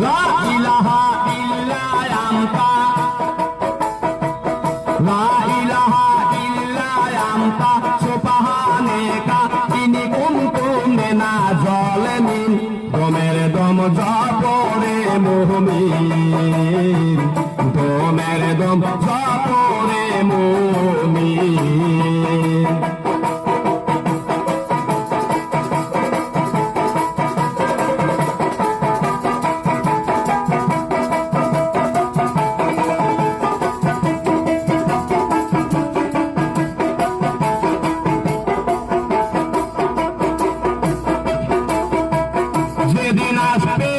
লা ইলাহা ইল্লা আনতা লা ইলাহা ইল্লা আনতা সুবহানাকা ইন্নী কুনতু মিনাজ জালিমিন দমের দম জাপরে মুমিন দমের দম জাপরে মুমিন যেদিন আসবে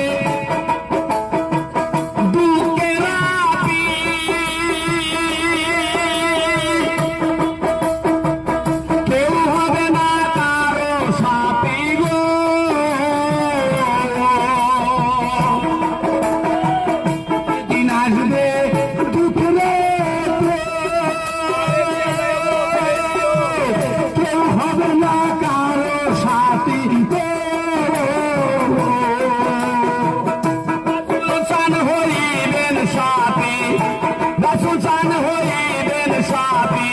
দুঃখের রাতি কেউ হবে না কারো সাথী গো যেদিন আসবে দুঃখের কেউ হবে না কারো সাথী গো সুলতান হইবেন সাথী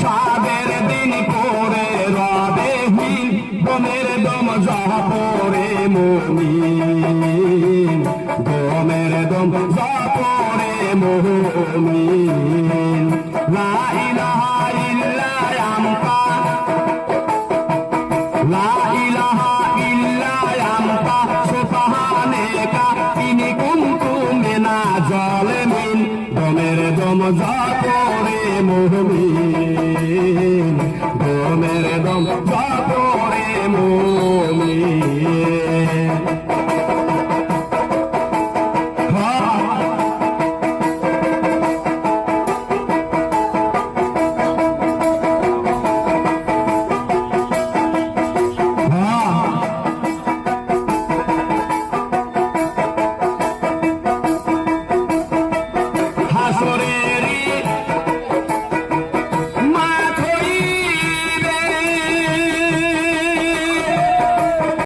সাদের দিন করে রবেহীন দমের দম জাপরে মুমিন দমের দম জাপরে মুমিন লা ইলাহা ইল্লা আনতা লা ইলাহা ইল্লা আনতা সুবহানাকা ইন্নী কুনতু মিনাজ জালিমিন দমের দম জাপরে মুমিন